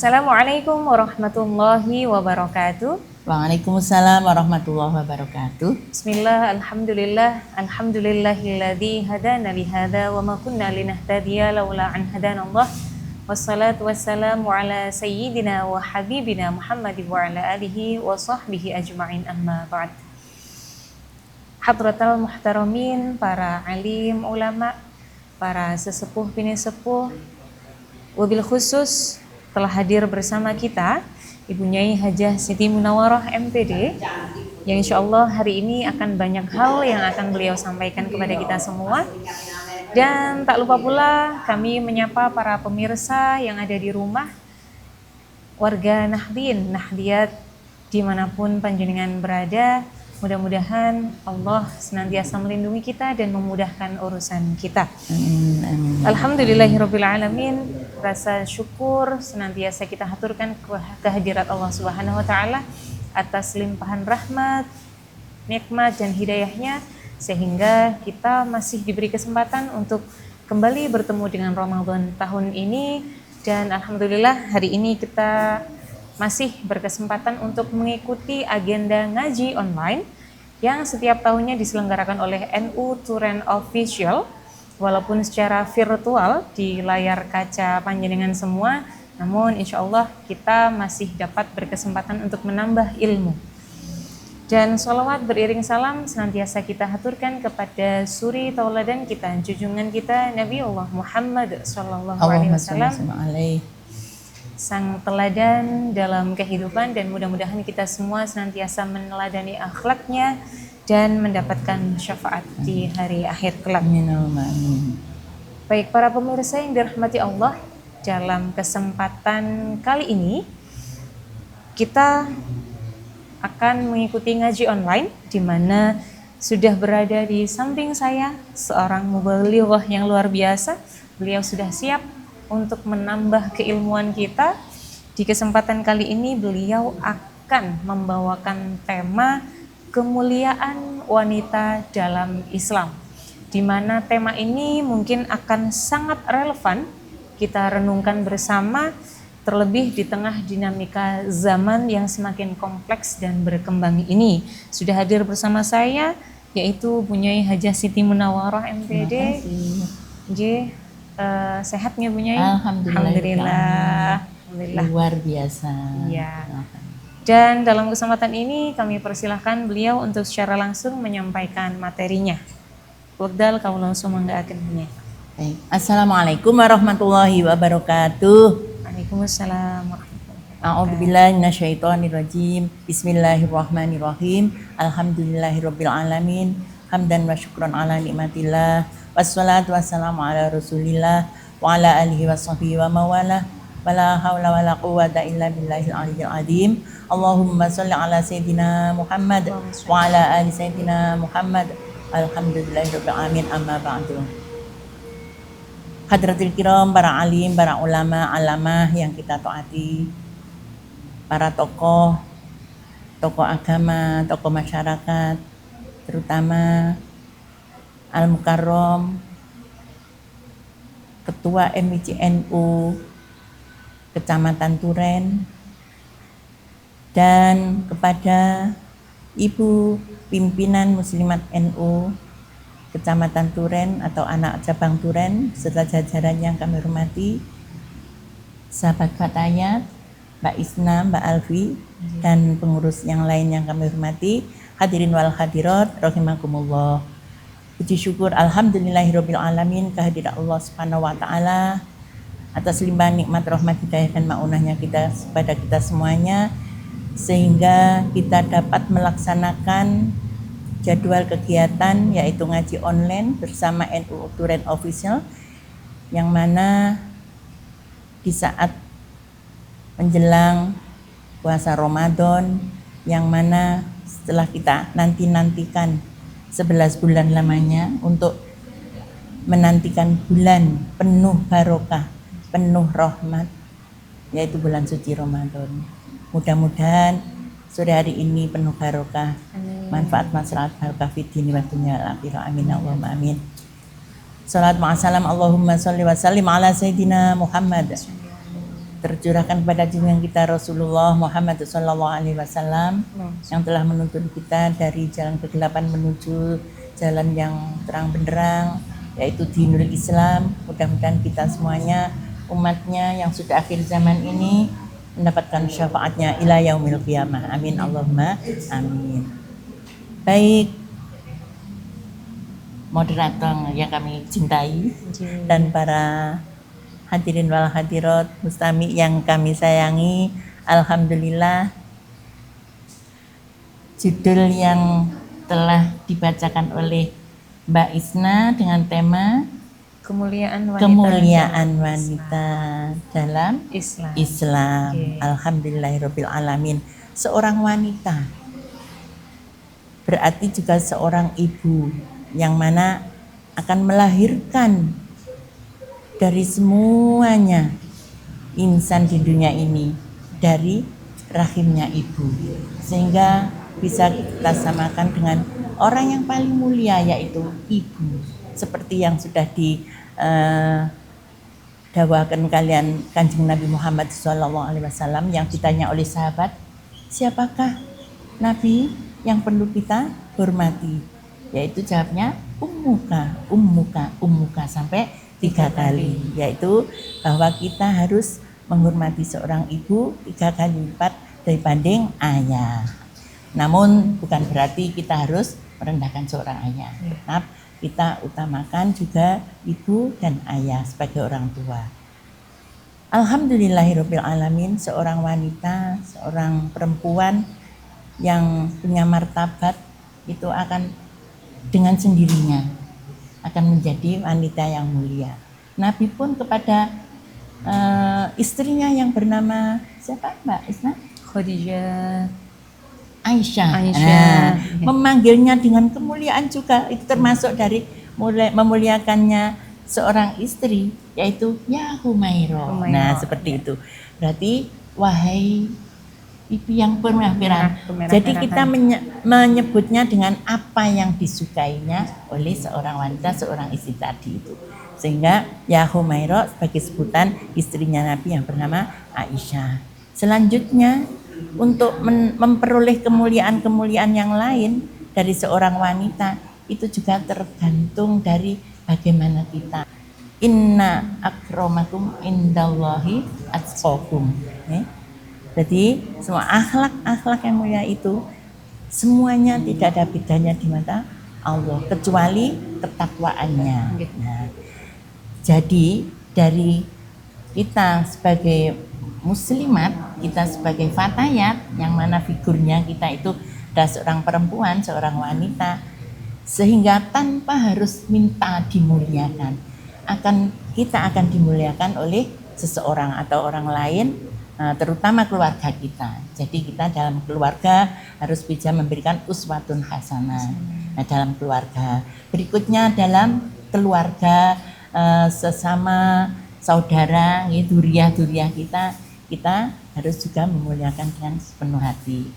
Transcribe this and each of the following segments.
Assalamualaikum warahmatullahi wabarakatuh. Waalaikumsalam warahmatullahi wabarakatuh. Bismillah, alhamdulillahilladzi hadana lihada wa ma kunna linahtadiya laula an hadanallah. Wassalatu wassalamu ala sayyidina wa habibina Muhammad wa ala alihi wa sahbihi ajma'in, amma ba'd. Hadratal muhtaramin, para alim ulama, para sesepuh bini sepuh, wabil khusus telah hadir bersama kita Ibu Nyai Hajah Siti Munawarah MPD, yang insya Allah hari ini akan banyak hal yang akan beliau sampaikan kepada kita semua. Dan tak lupa pula kami menyapa para pemirsa yang ada di rumah, warga Nahdien, Nahdiyat, dimanapun panjenengan berada. Mudah-mudahan Allah senantiasa melindungi kita dan memudahkan urusan kita. Alhamdulillahirabbil alamin. Rasa syukur senantiasa kita haturkan kehadirat Allah Subhanahu wa taala atas limpahan rahmat, nikmat dan hidayahnya, sehingga kita masih diberi kesempatan untuk kembali bertemu dengan Ramadan tahun ini. Dan alhamdulillah hari ini kita masih berkesempatan untuk mengikuti agenda ngaji online yang setiap tahunnya diselenggarakan oleh NU Turen Official, walaupun secara virtual di layar kaca panjenengan semua, namun insya Allah kita masih dapat berkesempatan untuk menambah ilmu. Dan sholawat beriring salam senantiasa kita haturkan kepada suri tauladan kita, junjungan kita Nabi Allah Muhammad sallallahu alaihi wasallam, sang teladan dalam kehidupan, dan mudah-mudahan kita semua senantiasa meneladani akhlaknya dan mendapatkan syafaat di hari akhir kelak. Baik para pemirsa yang dirahmati Allah, dalam kesempatan kali ini kita akan mengikuti ngaji online, di mana sudah berada di samping saya seorang mubalighah yang luar biasa. Beliau sudah siap untuk menambah keilmuan kita. Di kesempatan kali ini beliau akan membawakan tema kemuliaan wanita dalam Islam, di mana tema ini mungkin akan sangat relevan kita renungkan bersama, terlebih di tengah dinamika zaman yang semakin kompleks dan berkembang ini. Sudah hadir bersama saya yaitu Bu Nyai Hajah Siti Munawarah MPD. Sehatnya Bu Nyai? Alhamdulillah. Luar biasa. Ya. Dan dalam kesempatan ini kami persilahkan beliau untuk secara langsung menyampaikan materinya. Waqdal kaula sumangga-aken Bu Nyai. Baik. Assalamualaikum warahmatullahi wabarakatuh. Waalaikumsalam warahmatullahi wabarakatuh. A'udzubillahi minasyaitonirrajim. Bismillahirrahmanirrahim. Alhamdulillahirabbil alamin. Hamdan wa syukran ala nikmatillah. Wassalatu wassalamu ala rasulillah wa ala alihi washabihi wa mawalah. Wala haula wala quwwata illa billahil aliyyil azim. Allahumma shalli ala sayyidina Muhammad wa ala ali sayyidina Muhammad. Alhamdulillahirabbil alamin, amma ba'du. Hadratil kiram, para alim, para ulama, alamah yang kita taati, para tokoh agama, tokoh masyarakat, terutama Al-Mukarram, Ketua MICNU Kecamatan Turen, dan kepada Ibu Pimpinan Muslimat NU Kecamatan Turen atau anak cabang Turen serta jajaran yang kami hormati, sahabat Fatayat, Mbak Isna, Mbak Alfi, dan pengurus yang lain yang kami hormati, hadirin wal hadirat rahimakumullah. Puji syukur alhamdulillahirabbil alamin kehadirat Allah Subhanahu wa taala atas limpahan nikmat rahmat hidayah dan maunahnya kepada kita semuanya, sehingga kita dapat melaksanakan jadwal kegiatan yaitu ngaji online bersama NU Turen Official, yang mana di saat menjelang puasa Ramadan, yang mana setelah kita nantikan 11 bulan lamanya untuk menantikan bulan penuh barokah, penuh rahmat, yaitu bulan suci Ramadan. Mudah-mudahan sore hari ini penuh barokah, manfaat maslahat barokah fid dini wa dunya al akhirah. Amin Allahumma amin. Salat ma'asalam Allahumma sholli wa sallim ala sayyidina Muhammad tercurahkan kepada junjungan kita Rasulullah Muhammad SAW yang telah menuntun kita dari jalan kegelapan menuju jalan yang terang benderang, yaitu dinul Islam. Mudah-mudahan kita semuanya, umatnya yang sudah akhir zaman ini, mendapatkan syafaatnya ila yaumil qiyamah. Amin Allahumma amin. Baik, moderator yang kami cintai dan para hadirin wal hadirat mustami yang kami sayangi, alhamdulillah judul yang telah dibacakan oleh Mbak Isna dengan tema kemuliaan wanita dalam Islam. Okay. Alhamdulillahirabbil alamin. Seorang wanita berarti juga seorang ibu yang mana akan melahirkan dari semuanya insan di dunia ini dari rahimnya ibu, sehingga bisa kita samakan dengan orang yang paling mulia, yaitu ibu, seperti yang sudah dawakan kalian Kanjeng Nabi Muhammad SAW yang ditanya oleh sahabat, siapakah Nabi yang perlu kita hormati? Yaitu jawabnya ummuka sampai 3 kali, yaitu bahwa kita harus menghormati seorang ibu 3 kali lipat dibanding ayah. Namun bukan berarti kita harus merendahkan seorang ayah. Tetap kita utamakan juga ibu dan ayah sebagai orang tua. Alhamdulillahirabbil alamin, seorang wanita, seorang perempuan yang punya martabat itu akan dengan sendirinya akan menjadi wanita yang mulia. Nabi pun kepada istrinya yang bernama siapa Mbak Isna? Khadijah. Aisyah. Memanggilnya dengan kemuliaan juga, itu termasuk dari memuliakannya seorang istri, yaitu ya Humairah. Nah, seperti itu. Berarti wahai ibu yang bermerah. Jadi kita menyebutnya dengan apa yang disukainya oleh seorang wanita, seorang istri tadi itu. Sehingga ya Humairah sebagai sebutan istrinya Nabi yang bernama Aisyah. Selanjutnya, untuk memperoleh kemuliaan-kemuliaan yang lain dari seorang wanita itu juga tergantung dari bagaimana kita. Inna akramakum indallahi atqakum. Jadi semua akhlak yang mulia itu semuanya tidak ada bedanya di mata Allah kecuali ketakwaannya. Nah, jadi dari kita sebagai muslimat, kita sebagai fatayat yang mana figurnya kita itu adalah seorang perempuan, seorang wanita, sehingga tanpa harus minta dimuliakan, kita akan dimuliakan oleh seseorang atau orang lain, terutama keluarga kita. Jadi kita dalam keluarga harus bisa memberikan uswatun hasanah. Nah, dalam keluarga, berikutnya dalam keluarga sesama saudara, duriah kita harus juga memuliakan dengan sepenuh hati.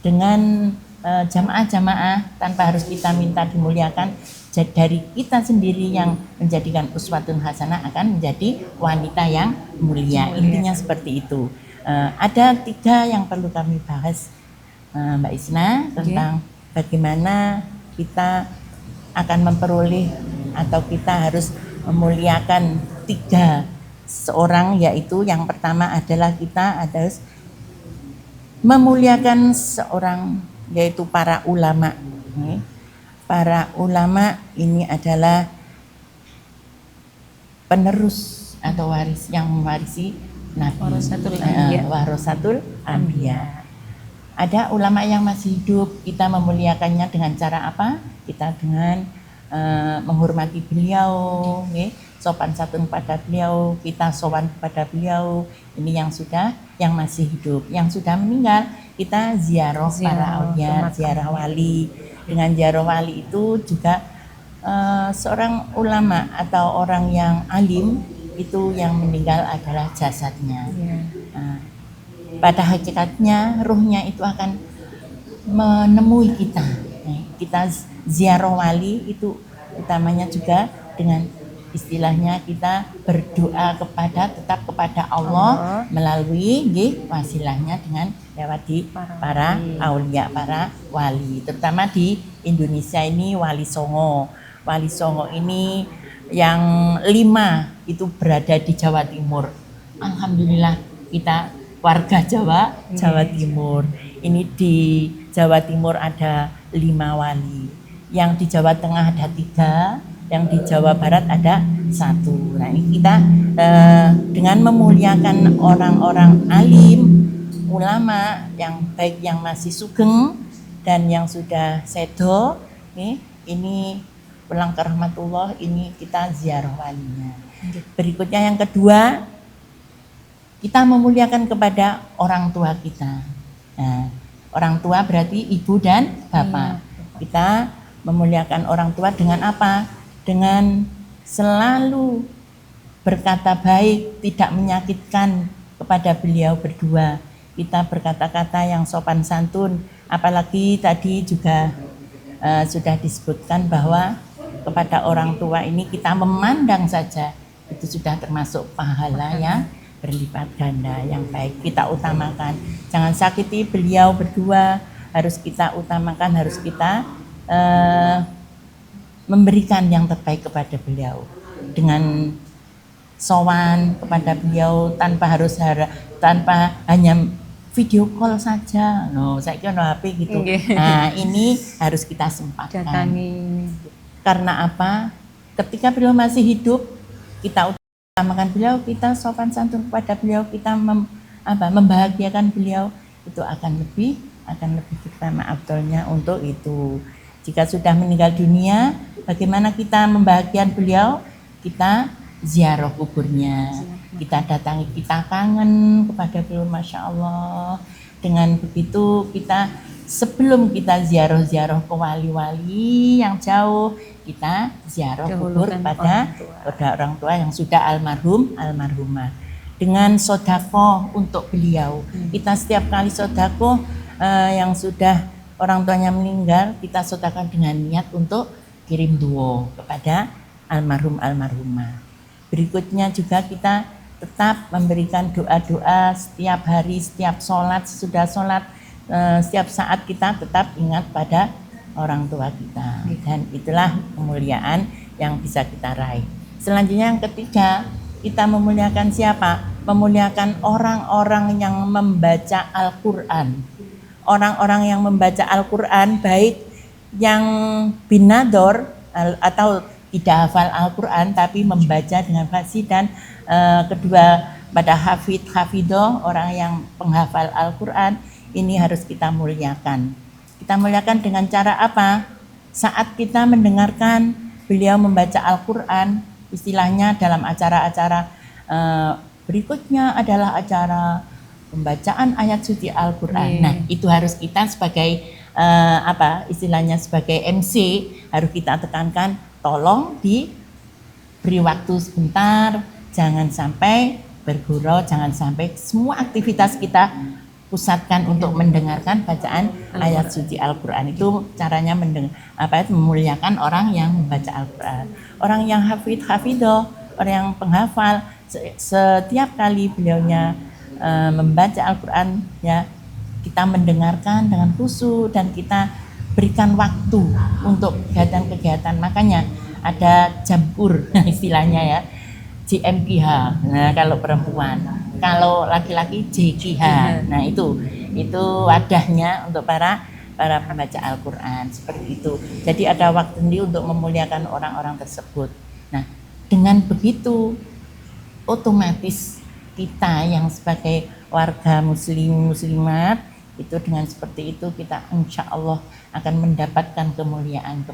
Dengan jamaah-jamaah tanpa harus kita minta dimuliakan, dari kita sendiri yang menjadikan uswatun hasanah akan menjadi wanita yang mulia. Intinya seperti itu. Ada 3 yang perlu kami bahas, Mbak Isna, tentang bagaimana kita akan memperoleh atau kita harus memuliakan 3 seorang, yaitu yang pertama adalah kita harus memuliakan seorang, yaitu para ulama. Para ulama ini adalah penerus atau waris yang mewarisi Nabi, warasatul anbiya. Ada ulama yang masih hidup, kita memuliakannya dengan cara apa? Kita dengan menghormati beliau, sopan santun pada beliau, kita sowan kepada beliau. Ini yang masih hidup. Yang sudah meninggal, kita ziarah para aulia, ziarah wali. Dengan ziarah wali itu juga seorang ulama atau orang yang alim itu yang meninggal adalah jasadnya. Pada hakikatnya ruhnya itu akan menemui kita. Kita ziarah wali itu utamanya juga dengan istilahnya kita berdoa tetap kepada Allah melalui wasilahnya dengan lewat di para aulia, para wali. Terutama di Indonesia ini Wali Songo. Wali Songo ini yang 5 itu berada di Jawa Timur. Alhamdulillah kita warga Jawa Timur. Ini di Jawa Timur ada 5 wali. Yang di Jawa Tengah ada 3. Yang di Jawa Barat ada 1. Nah ini kita dengan memuliakan orang-orang alim, ulama yang baik yang masih sugeng dan yang sudah sedo, ini pulang ke rahmatullah, ini kita ziarah walinya. Berikutnya yang kedua, kita memuliakan kepada orang tua kita. Nah, orang tua berarti ibu dan bapak. Kita memuliakan orang tua dengan apa? Dengan selalu berkata baik, tidak menyakitkan kepada beliau berdua. Kita berkata-kata yang sopan santun, apalagi tadi juga sudah disebutkan bahwa kepada orang tua ini kita memandang saja itu sudah termasuk pahala yang berlipat ganda yang baik. Kita utamakan, jangan sakiti beliau berdua, harus kita utamakan, harus kita memberikan yang terbaik kepada beliau dengan sowan kepada beliau tanpa hanya video call saja. Saya kira HP gitu. Nah, ini harus kita sempatkan. Karena apa? Ketika beliau masih hidup, kita utamakan beliau, kita sopan santun kepada beliau, kita membahagiakan beliau, itu akan lebih pertama afdolnya untuk itu. Jika sudah meninggal dunia, bagaimana kita membahagiakan beliau? Kita ziarah kuburnya, kita datangi, kita kangen kepada beliau, Masya Allah. Dengan begitu kita sebelum kita ziarah ke wali-wali yang jauh, kita ziarah kubur pada orang tua yang sudah almarhumah. Dengan sodako untuk beliau, kita setiap kali sodako yang sudah orang tuanya meninggal, kita sodakan dengan niat untuk kirim duo kepada almarhumah. Berikutnya juga kita tetap memberikan doa-doa setiap hari, setiap sholat, sesudah sholat, setiap saat kita tetap ingat pada orang tua kita. Dan itulah kemuliaan yang bisa kita raih. Selanjutnya yang ketiga, kita memuliakan siapa? Memuliakan orang-orang yang membaca Al-Quran. Orang-orang yang membaca Al-Quran, baik yang binador atau tidak hafal Al-Quran tapi membaca dengan fasih, dan kedua pada hafidoh, orang yang penghafal Al-Quran, ini harus kita muliakan. Kita muliakan dengan cara apa? Saat kita mendengarkan beliau membaca Al-Quran, istilahnya dalam acara-acara berikutnya adalah acara pembacaan ayat suci Al-Quran. Nah, itu harus kita sebagai istilahnya sebagai MC harus kita tekankan, tolong diberi waktu sebentar, jangan sampai bergurau, jangan sampai semua aktivitas kita pusatkan untuk mendengarkan bacaan ayat suci Al-Quran. Itu caranya memuliakan orang yang membaca Al-Quran. Orang yang hafidoh, orang yang penghafal, setiap kali beliaunya membaca Al-Quran, ya kita mendengarkan dengan khusyuk dan kita berikan waktu untuk kegiatan-kegiatan. Makanya ada jambur istilahnya ya, JMKH. Nah, kalau perempuan, kalau laki-laki JKH. Nah, itu wadahnya untuk para pembaca Al-Quran seperti itu. Jadi ada waktu ini untuk memuliakan orang-orang tersebut. Nah, dengan begitu otomatis kita yang sebagai warga muslimat itu dengan seperti itu kita insya Allah akan mendapatkan kemuliaan.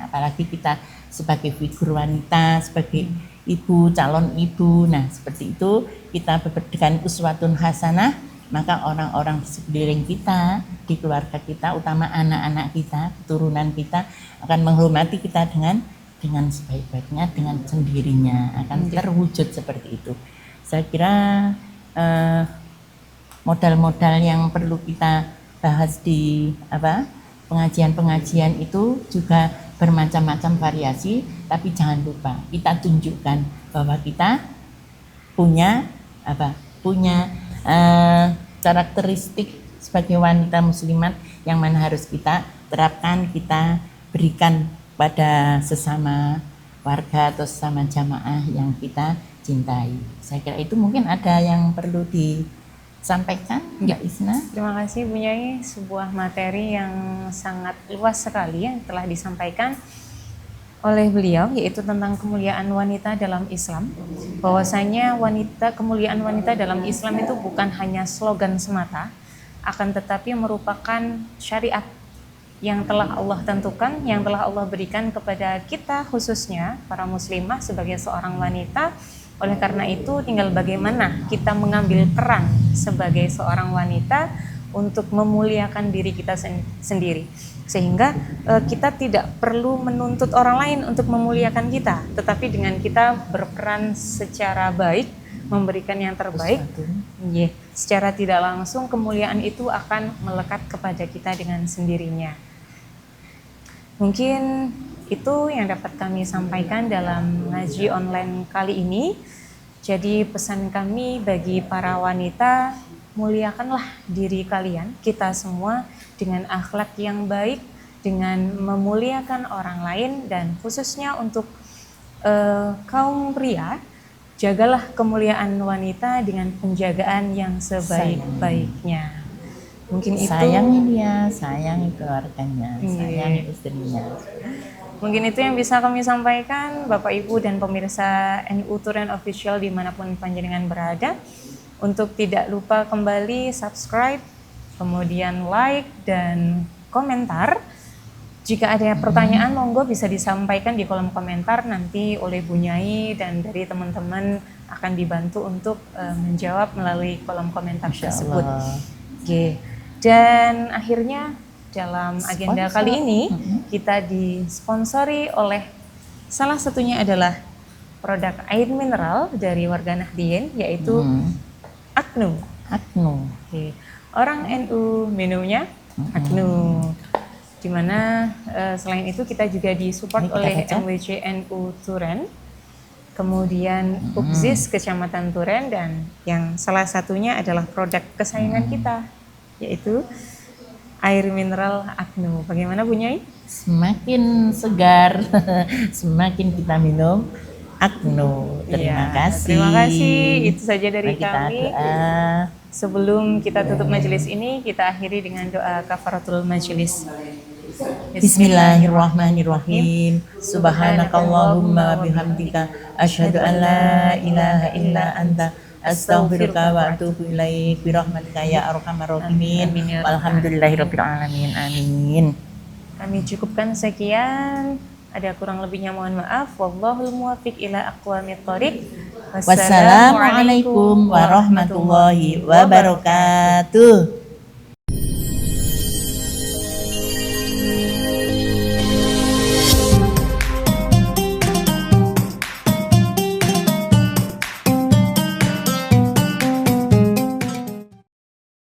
Apalagi kita sebagai figur wanita, sebagai ibu, calon ibu, nah seperti itu kita dengan uswatun hasanah, maka orang-orang di sekeliling kita, di keluarga kita, utama anak-anak kita, keturunan kita akan menghormati kita dengan sebaik-baiknya, dengan sendirinya akan terwujud seperti itu. Saya kira modal-modal yang perlu kita bahas di pengajian-pengajian itu juga bermacam-macam variasi, tapi jangan lupa kita tunjukkan bahwa kita punya karakteristik sebagai wanita muslimat yang mana harus kita terapkan, kita berikan pada sesama warga atau sesama jamaah yang kita cintai. Saya kira itu mungkin ada yang perlu disampaikan, Mbak Isna. Terima kasih Bu Nyai, sebuah materi yang sangat luas sekali yang telah disampaikan oleh beliau, yaitu tentang kemuliaan wanita dalam Islam. Bahwasanya kemuliaan wanita dalam Islam itu bukan hanya slogan semata, akan tetapi merupakan syariat yang telah Allah tentukan, yang telah Allah berikan kepada kita, khususnya para muslimah sebagai seorang wanita. Oleh karena itu, tinggal bagaimana kita mengambil peran sebagai seorang wanita untuk memuliakan diri kita sendiri, sehingga kita tidak perlu menuntut orang lain untuk memuliakan kita, tetapi dengan kita berperan secara baik, memberikan yang terbaik, secara tidak langsung kemuliaan itu akan melekat kepada kita dengan sendirinya. Mungkin itu yang dapat kami sampaikan dalam ngaji online kali ini. Jadi pesan kami bagi para wanita, muliakanlah diri kalian, kita semua, dengan akhlak yang baik, dengan memuliakan orang lain, dan khususnya untuk kaum pria, jagalah kemuliaan wanita dengan penjagaan yang sebaik-baiknya. Mungkin itu, sayangi dia, sayangi keluarganya, sayangi istrinya. Mungkin itu yang bisa kami sampaikan, Bapak Ibu dan pemirsa NU Turen Official dimanapun panjenengan berada. Untuk tidak lupa kembali subscribe, kemudian like dan komentar. Jika ada pertanyaan, monggo bisa disampaikan di kolom komentar, nanti oleh Bu Nyai dan dari teman-teman akan dibantu untuk menjawab melalui kolom komentar tersebut. Oke. Dan akhirnya dalam agenda kali ini kita disponsori oleh salah satunya adalah produk air mineral dari warga Nahdien, yaitu Agnu. Oke. Orang NU minumnya Agnu. Dimana selain itu kita juga disupport oleh MWC NU Turen, kemudian Ukzis Kecamatan Turen, dan yang salah satunya adalah produk kesayangan kita, yaitu air mineral Agnu. Bagaimana Bu Nyai? Semakin segar, semakin kita minum Agnu. Terima kasih. Terima kasih. Itu saja dari kami. Doa. Sebelum kita tutup majelis ini, kita akhiri dengan doa kafaratul majelis. Bismillahirrahmanirrahim. Subhanakallahumma wa bihamdika asyhadu an la ilaha illa anta astaghfiruka wa atubu ilaik bi rahmatika ya arhamar rahimin. Walhamdulillahirabbil alamin. Amin. Kami cukupkan sekian. Ada kurang lebihnya mohon maaf. Wallahul muwaffiq ila aqwamit thoriq. Wassalamualaikum warahmatullahi wabarakatuh.